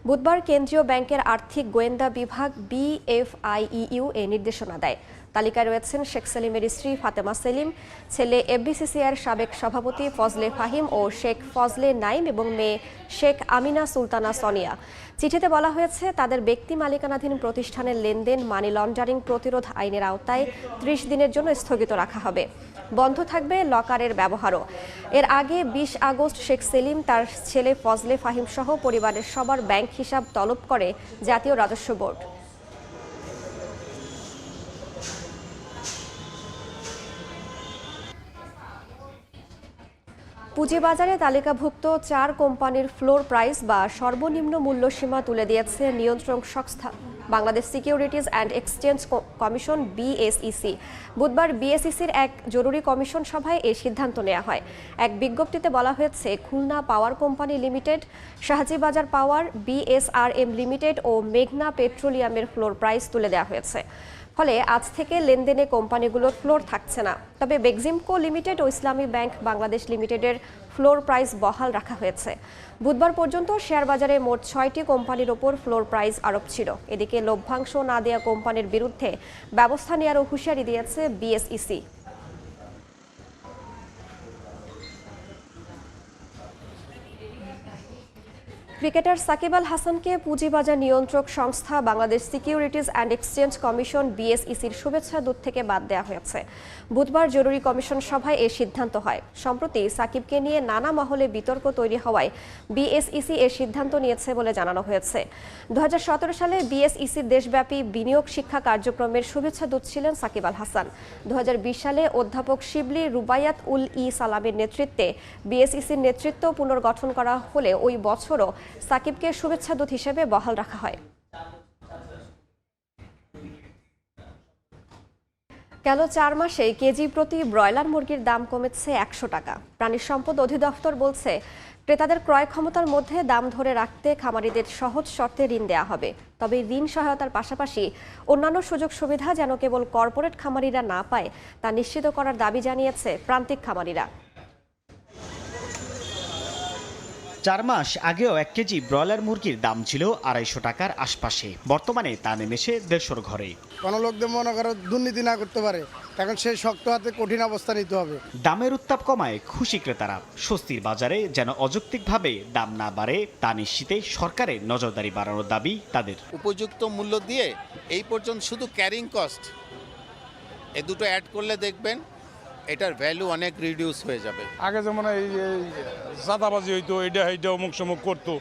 Speaker 1: বুধবার কেন্দ্রীয় ব্যাংকের আর্থিক গোয়েন্দা বিভাগ BFIEU এ নির্দেশনা দেয়। তালিকায় রয়েছেন শেখ সেলিমের স্ত্রী ফাতেমা সেলিম, ছেলে FBCCIর সাবেক সভাপতি ফজলে ফাহিম ও শেখ ফজলে নাইম এবং মেয়ে শেখ আমিনা সুলতানা সোনিয়া। চিঠিতে বলা হয়েছে, তাদের ব্যক্তি মালিকানাধীন প্রতিষ্ঠানের লেনদেন মানি লন্ডারিং প্রতিরোধ আইনের আওতায় 30 দিনের জন্য স্থগিত রাখা হবে। বন্ধ থাকবে লকারের ব্যবহারও। এর আগে 20 আগস্ট শেখ সেলিম তার ছেলে ফজলে ফাহিম সহ পরিবারের সবার ব্যাংক হিসাব তলব করে জাতীয় রাজস্ব বোর্ড। পুঁজিবাজারে তালিকাভুক্ত 4 কোম্পানির ফ্লোর প্রাইস বা সর্বনিম্ন মূল্যসীমা তুলে দিয়েছে নিয়ন্ত্রক সংস্থা Bangladesh securities and exchange commission BSEC। বুধবার BSECর এক জরুরি কমিশন সভায় এই সিদ্ধান্ত নেওয়া হয়। এক বিজ্ঞপ্তিতে বলা হয়েছে, Khulna power company limited, Shahjibazar power, BSRM limited ও মেঘনা পেট্রোলিয়ামের ফ্লোর প্রাইস তুলে দেওয়া হয়েছে। ফলে আজ থেকে লেনদেনে কোম্পানিগুলোর ফ্লোর থাকছে না। তবে বেক্সিমকো লিমিটেড ও ইসলামী ব্যাংক বাংলাদেশ লিমিটেডের ফ্লোর প্রাইস বহাল রাখা হয়েছে। বুধবার পর্যন্ত শেয়ার বাজারে মোট 6টি কোম্পানির ওপর ফ্লোর প্রাইস আরোপ ছিল। এদিকে লভ্যাংশ না দেওয়া কোম্পানির বিরুদ্ধে ব্যবস্থা নেওয়ারও হুঁশিয়ারি দিয়েছে BSEC। ক্রিকেটার সাকিব আল হাসানকে পুঁজিবাজার নিয়ন্ত্রক সংস্থা Bangladesh securities and exchange commission BSECর শুভেচ্ছা দূত থেকে বাদ দেওয়া হয়েছে। বুধবার জরুরি কমিশন সভায় এই সিদ্ধান্ত হয়। সম্প্রতি সাকিবকে নিয়ে নানা মহলে বিতর্ক তৈরি হওয়ায় BSEC এর সিদ্ধান্ত নিয়েছে বলে জানানো হয়েছে। 2017 সালে BSECর দেশব্যাপী বিনিয়োগ শিক্ষা কার্যক্রমের শুভেচ্ছা দূত ছিলেন সাকিব আল হাসান। 2020 সালে অধ্যাপক শিবলি রুবায়াত উল ই সালামের নেতৃত্বে BSECর নেতৃত্ব পুনর্গঠন করা হলে ওই বছরও সাকিবকে শুভেচ্ছা দূত হিসেবে বহাল রাখা হয়। গেল 4 মাসে কেজি প্রতি ব্রয়লার মুরগির দাম কমেছে 100 টাকা। প্রাণী সম্পদ অধিদপ্তর বলছে, ক্রেতাদের ক্রয় ক্ষমতার মধ্যে দাম ধরে রাখতে খামারিদের সহজ শর্তে ঋণ দেওয়া হবে। তবে ঋণ সহায়তার পাশাপাশি অন্যান্য সুযোগ সুবিধা যেন কেবল কর্পোরেট খামারিরা না পায় তা নিশ্চিত করার দাবি জানিয়েছে প্রান্তিক খামারিরা।
Speaker 17: 4 মাস আগেও 1 কেজি ব্রয়লার মুরগির দাম ছিল 250 টাকার আশপাশে। বর্তমানে তা নেমেছে 150 ঘরে।
Speaker 18: কোনো লোকদের মনে করো দুর্নীতি না করতে পারে, এখন সেই শক্ত হাতে কঠিন অবস্থা নিতে হবে।
Speaker 17: দামের উত্তাপ কমায় খুশি ক্রেতারা। স্বস্তির বাজারে যেন অযৌক্তিকভাবে দাম না বাড়ে তা নিশ্চিতে সরকারের নজরদারি বাড়ানোর দাবি তাদের।
Speaker 19: উপযুক্ত মূল্য দিয়ে এই পর্যন্ত শুধু ক্যারিং কস্ট এই দুটো অ্যাড করলে দেখবেন এটার ভ্যালু অনেক রিডিউস হয়ে যাবে।
Speaker 18: আগে যেমন এই চাঁদাবাজি হইতো, এটা অমুক সমুক করতো,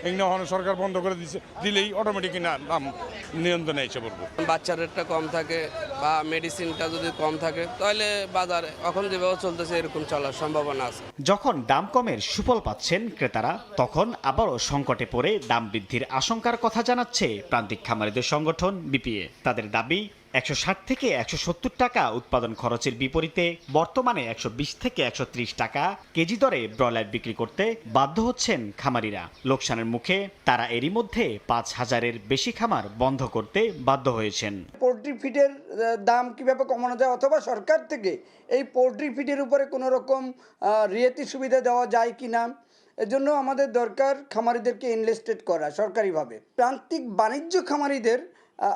Speaker 18: এগুলো এখন সরকার বন্ধ করে দিলেই অটোমেটিক দাম নিয়ন্ত্রণে এসে পড়বো।
Speaker 20: বাচ্চার রেটটা কম থাকে বা মেডিসিনটা যদি কম থাকে তাহলে বাজারে এখন যেভাবে চলতেছে এরকম চলার সম্ভাবনা আছে।
Speaker 17: যখন দাম কমের সুফল পাচ্ছেন ক্রেতারা, তখন আবারও সংকটে পড়ে দাম বৃদ্ধির আশঙ্কার কথা জানাচ্ছে প্রান্তিক খামারিদের সংগঠন বিপিএ। তাদের দাবি 160 থেকে 170 টাকা উৎপাদন খরচের বিপরীতে বর্তমানে 120 থেকে 130 টাকা কেজি দরে ব্রয়লার বিক্রি করতে বাধ্য হচ্ছেন খামারিরা। লোকসানের মুখে তারা এরই মধ্যে 5000-এর বেশি খামার বন্ধ করতে বাধ্য হয়েছেন।
Speaker 18: পোলট্রি ফিডের দাম কিভাবে কমানো যায়, অথবা সরকার থেকে এই পোলট্রি ফিডের উপরে কোনো রকম রিয়ায়তি সুবিধা দেওয়া যায় কিনা, এজন্য আমাদের দরকার খামারিদেরকে ইনভেস্টেড করা সরকারিভাবে। প্রান্তিক বাণিজ্য খামারিদের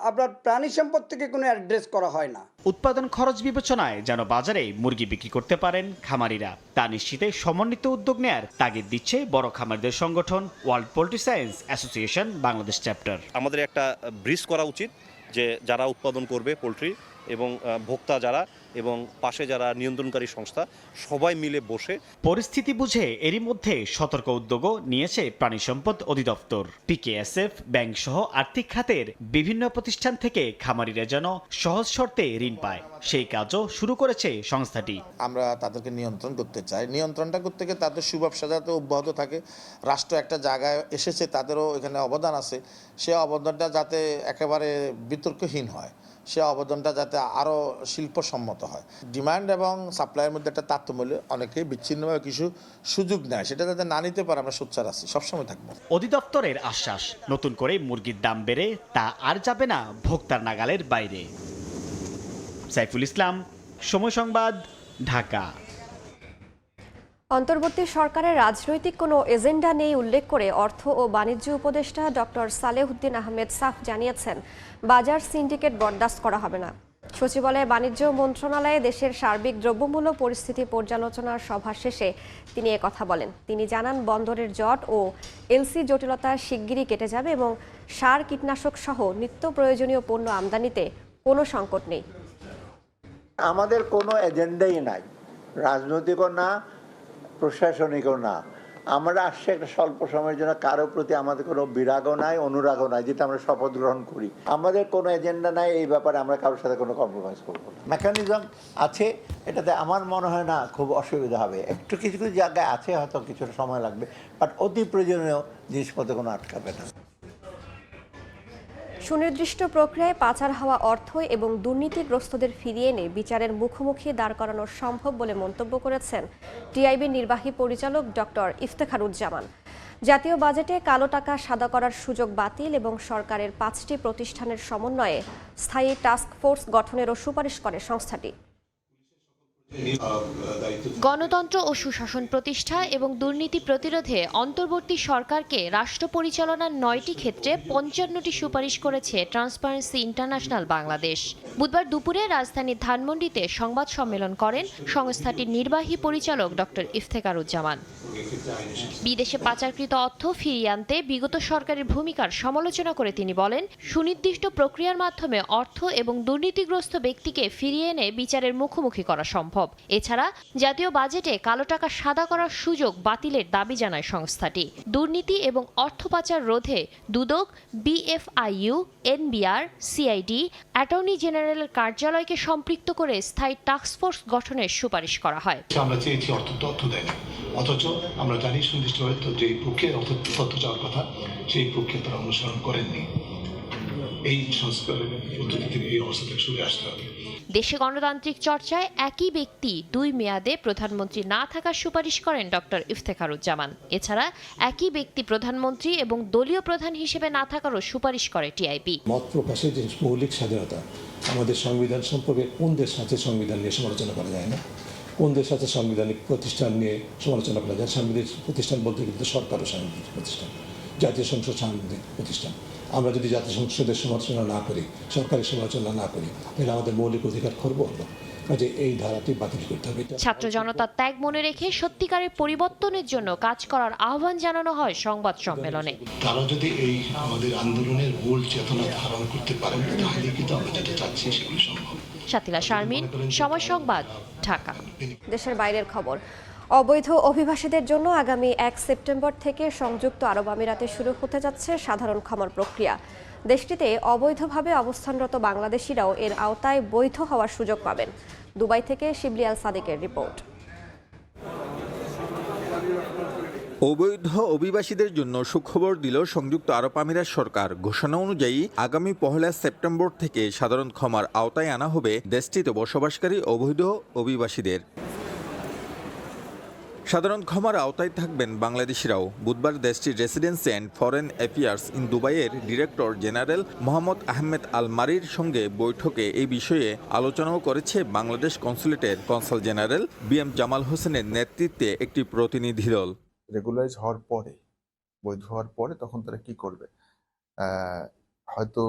Speaker 18: আপনার প্রাণী সম্পদ থেকে কোনো অ্যাড্রেস করা হয় না।
Speaker 17: উৎপাদন খরচ বিবেচনায় যেন বাজারে মুরগি বিক্রি করতে পারেন খামারিরা, তা নিশ্চিতে সমন্বিত উদ্যোগ নেয়ার তাগিদ দিচ্ছে বড় খামারিদের সংগঠন world poultry science association Bangladesh chapter.
Speaker 21: আমাদের একটা ব্রিজ করা উচিত যে যারা উৎপাদন করবে পোলট্রি এবং ভোক্তা যারা এবং পাশে যারা নিয়ন্ত্রণকারী সংস্থা সবাই মিলে বসে
Speaker 17: পরিস্থিতি বুঝে এরই মধ্যে সতর্ক উদ্যোগও নিয়েছে প্রাণী সম্পদ অধিদপ্তর। পিকেএসএফ, ব্যাংক সহ আর্থিক খাতের বিভিন্ন প্রতিষ্ঠান থেকে খামারিরা যেন সহজ শর্তে ঋণ পায়, সেই কাজও শুরু করেছে সংস্থাটি।
Speaker 5: আমরা তাদেরকে নিয়ন্ত্রণ করতে চাই। নিয়ন্ত্রণটা করতে গিয়ে তাদের সুব্যবসা যাতে অব্যাহত থাকে, রাষ্ট্র একটা জায়গায় এসেছে, তাদেরও এখানে অবদান আছে, সে অবদানটা যাতে একেবারে বিতর্কহীন হয়, সে অবদানটা যাতে আরও শিল্পসম্মত হয়। ডিমান্ড এবং সাপ্লাইয়ের মধ্যে একটা তারতম্য, অনেকেই বিচ্ছিন্নভাবে কিছু সুযোগ নেয়, সেটা যাতে না নিতে পারে আমরা সোচ্চার আছি, সবসময় থাকবো।
Speaker 17: অধিদপ্তরের আশ্বাস, নতুন করে মুরগির দাম বেড়ে তা আর যাবে না ভোক্তার নাগালের বাইরে। সাইফুল ইসলাম, সময় সংবাদ, ঢাকা।
Speaker 1: অন্তর্বর্তী সরকারের রাজনৈতিক কোনো এজেন্ডা নেই উল্লেখ করে অর্থ ও বাণিজ্য উপদেষ্টা ডক্টর সালেহুদ্দিন আহমেদ সাফ জানিয়েছেন, বাজার সিন্ডিকেট বরদাস্ত করা হবে না। সচিবালয়ে বাণিজ্য মন্ত্রণালয়ে দেশের সার্বিক দ্রব্যমূল্য পরিস্থিতি পর্যালোচনার সভা শেষে তিনি কথা বলেন। তিনি জানান, বন্দরের জট ও এলসি জটিলতা শিগগিরই কেটে যাবে এবং সার, কীটনাশক সহ নিত্য প্রয়োজনীয় পণ্য আমদানিতে কোনো সংকট নেই।
Speaker 16: আমাদের কোনো এজেন্ডাই নাই, রাজনৈতিকও না, প্রশাসনিকও না। আমরা আসছে একটা স্বল্প সময়ের জন্য, কারো প্রতি আমাদের কোনো বিরাগও নাই, অনুরাগও নাই, যেটা আমরা শপথ গ্রহণ করি। আমাদের কোনো এজেন্ডা নাই, এই ব্যাপারে আমরা কারোর সাথে কোনো কম্প্রোমাইজ করবো না। মেকানিজম আছে, এটাতে আমার মনে হয় না খুব অসুবিধা হবে। একটু কিছু কিছু জায়গায় আছে, হয়তো কিছুটা সময় লাগবে, বাট অতি প্রয়োজনীয় জিনিসপত্র কোনো আটকাবে না।
Speaker 1: সুনির্দিষ্ট প্রক্রিয়ায় পাচার হওয়া অর্থ এবং দুর্নীতিগ্রস্তদের ফিরিয়ে এনে বিচারের মুখোমুখি দাঁড় করানো সম্ভব বলে মন্তব্য করেছেন টিআইবির নির্বাহী পরিচালক ডক্টর ইফতেখারুজ্জামান। জাতীয় বাজেটে কালো টাকা সাদা করার সুযোগ বাতিল এবং সরকারের 5টি প্রতিষ্ঠানের সমন্বয়ে স্থায়ী টাস্ক ফোর্স গঠনেরও সুপারিশ করে সংস্থাটি।
Speaker 22: গণতন্ত্র ও সুশাসন প্রতিষ্ঠা এবং দুর্নীতি প্রতিরোধে অন্তর্বর্তী সরকারকে রাষ্ট্র পরিচালনার 9টি ক্ষেত্রে 55টি সুপারিশ করেছে ট্রান্সপারেন্সি ইন্টারন্যাশনাল বাংলাদেশ। বুধবার দুপুরে রাজধানীর ধানমন্ডিতে সংবাদ সম্মেলন করেন সংস্থাটির নির্বাহী পরিচালক ডক্টর ইফতেখারুজ্জামান। বিদেশে পাচারকৃত অর্থ ফিরিয়ে আনতে বিগত সরকারের ভূমিকার সমালোচনা করে তিনি বলেন, সুনির্দিষ্ট প্রক্রিয়ার মাধ্যমে অর্থ এবং দুর্নীতিগ্রস্ত ব্যক্তিকে ফিরিয়ে এনে বিচারের মুখোমুখি করা সম্ভব। এছাড়া জাতীয় বাজেটে কালো টাকা সাদা করার সুযোগ বাতিলের দাবি জানায় সংস্থাটি। দুর্নীতি এবং অর্থ পাচার রোধে দুদক, বিএফআইইউ, এনবিআর, সিআইডি, অ্যাটর্নি জেনারেলের কার্যালয়কে সম্পৃক্ত করে স্থায়ী টাস্কফোর্স গঠনের সুপারিশ করা হয়।
Speaker 23: আমরা চেয়েছি অর্থ দেয় না, অথচ আমরা জানি সুনির্দিষ্টভাবে যে প্রক্রিয়ার অর্থ তথ্য চাওয়ার কথা সেই প্রক্রিয়া তারা অনুসরণ করেননি। এই সংস্কারের পদ্ধতি থেকে এই অবস্থা থেকে সরে আসতে হবে।
Speaker 22: দেশে গণতান্ত্রিক চর্চায় একই ব্যক্তি 2 মেয়াদে প্রধানমন্ত্রী না থাকার সুপারিশ করেন ডক্টর ইফতেখারুজ্জামান। এছাড়া একই ব্যক্তি প্রধানমন্ত্রী এবং দলীয় প্রধান হিসেবে না থাকারও সুপারিশ করে টিআইবি।
Speaker 23: মত প্রকাশের যে মৌলিক স্বাধীনতা, আমাদের সংবিধান সম্পর্কে কোন দেশ আছে সংবিধান নিয়ে সমালোচনা করা যায় না, কোন দেশ আছে সাংবিধানিক প্রতিষ্ঠান নিয়ে সমালোচনা করা যায়। সাংবিধানিক প্রতিষ্ঠান বলতে কিন্তু সরকারও সাংবিধানিক প্রতিষ্ঠান, জাতীয় সংসদ সাংবিধানিক প্রতিষ্ঠান। আমরা যদি জাতীয় সংসদের সমালোচনা না করি, সরকারের সমালোচনা না করি, তাহলে আমাদের মৌলিক অধিকার খর্ব হলো। কাজে এই ধারাটি বাতিল করতে হবে।
Speaker 22: ছাত্র জনতার ত্যাগ মনে রেখে সত্যিকারের পরিবর্তনের জন্য কাজ করার আহ্বান জানানো হয় সংবাদ সম্মেলনে।
Speaker 23: তারা যদি এই আমাদের আন্দোলনের মূল চেতনা ধারণ করতে পারেন, তাহলে কিন্তু আমরা যেটা চাচ্ছি সেগুলো সম্ভব।
Speaker 22: শাতিলা শারমিন, সময় সংবাদ, ঢাকা।
Speaker 1: দেশের বাইরের খবর। অবৈধ অভিবাসীদের জন্য আগামী 1 সেপ্টেম্বর থেকে সংযুক্ত আরব আমিরাতে শুরু হতে যাচ্ছে সাধারণ ক্ষমার প্রক্রিয়া। দেশটিতে অবৈধভাবে অবস্থানরত বাংলাদেশিরাও এর আওতায় বৈধ হওয়ার সুযোগ পাবেন। দুবাই থেকে শিবলি আল সাদিকের রিপোর্ট।
Speaker 13: অবৈধ অভিবাসীদের জন্য সুখবর দিল সংযুক্ত আরব আমিরাত সরকার। ঘোষণা অনুযায়ী আগামী 1 সেপ্টেম্বর থেকে সাধারণ ক্ষমার আওতায় আনা হবে দেশটিতে বসবাসকারী অবৈধ অভিবাসীদের। সাধারণ ক্ষমার আওতায় থাকবেন বাংলাদেশিরাও। বুধবার দেশটির residency and foreign affairs in দুবাইয়ের director general Mohammed Ahmed Al মারির সঙ্গে বৈঠকে এই বিষয়ে আলোচনাও করেছে বাংলাদেশ কনসুলেটের কনসাল জেনারেল BM জামাল হোসেনের নেতৃত্বে একটি প্রতিনিধি দল।
Speaker 3: রেগুলারাইজ হওয়ার পরে, বৈধ হওয়ার পরে তখন তারা কি করবে? হয়তো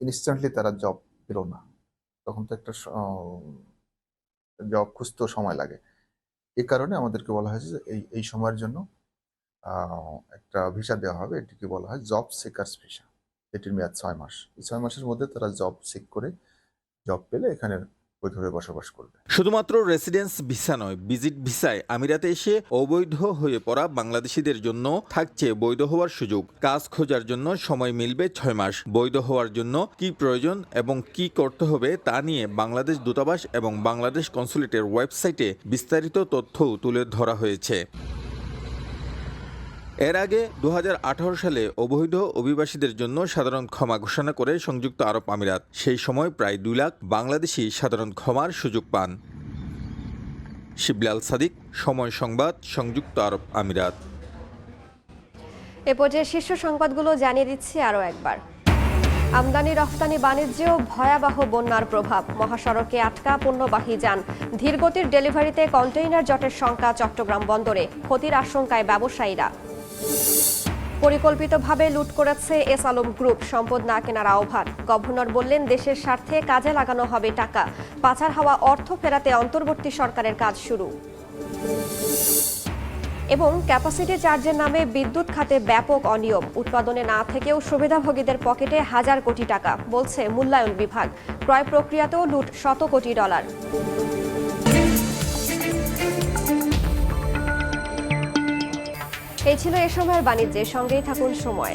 Speaker 3: ইনস্ট্যান্টলি তারা জব পেল না, তখন তো একটা জব খুঁজতেও সময় লাগে। এই কারণে আমাদেরকে বলা হয়েছে যে এই সময়ের জন্য একটা ভিসা দেওয়া হবে, এটিকে বলা হয় জব সিকার্স ভিসা। এটির মেয়াদ 6 মাস। এই 6 মাসের মধ্যে তারা জব সিক করে জব পেলে এখানে বৈধভাবে বসবাস করবে।
Speaker 13: শুধুমাত্র রেসিডেন্স ভিসা নয়, ভিজিট ভিসায় আমিরাতে এসে অবৈধ হয়ে পড়া বাংলাদেশিদের জন্য থাকছে বৈধ হওয়ার সুযোগ। কাজ খোঁজার জন্য সময় মিলবে 6 মাস। বৈধ হওয়ার জন্য কি প্রয়োজন এবং কি করতে হবে তা নিয়ে বাংলাদেশ দূতাবাস এবং বাংলাদেশ কনসুলেটের ওয়েবসাইটে বিস্তারিত তথ্য তুলে ধরা হয়েছে। এর আগে 2018 সালে অবৈধ অভিবাসীদের জন্য সাধারণ ক্ষমা ঘোষণা করে সংযুক্ত আরব আমিরাত। সেই সময় প্রায় 2 লাখ বাংলাদেশি সাধারণ ক্ষমার সুযোগ পান। শিবলি আল সাদিক, সময় সংবাদ, সংযুক্ত আরব আমিরাত।
Speaker 1: এ পর্যায়ে শীর্ষ সংবাদগুলো জানিয়ে দিচ্ছি আরও একবার। আমদানি রফতানি বাণিজ্যেও ভয়াবহ বন্যার প্রভাব। মহাসড়কে আটকা পণ্যবাহী যান। ধীরগতির ডেলিভারিতে কন্টেইনার জটের শঙ্কা চট্টগ্রাম বন্দরে। ক্ষতির আশঙ্কায় ব্যবসায়ীরা। পরিকল্পিতভাবে লুট করেছে এস আলম গ্রুপ, সম্পদ না কেনার আহ্বান। গভর্নর বললেন দেশের স্বার্থে কাজে লাগানো হবে টাকা। পাচার হওয়া অর্থ ফেরাতে অন্তর্বর্তী সরকারের কাজ শুরু। এবং ক্যাপাসিটি চার্জের নামে বিদ্যুৎ খাতে ব্যাপক অনিয়ম। উৎপাদনে না থেকেও সুবিধাভোগীদের পকেটে হাজার কোটি টাকা, বলছে মূল্যায়ন বিভাগ। ক্রয় প্রক্রিয়াতেও লুট শত কোটি ডলার। এই ছিল এ সময়ের বাণিজ্যের সঙ্গেই থাকুন সময়।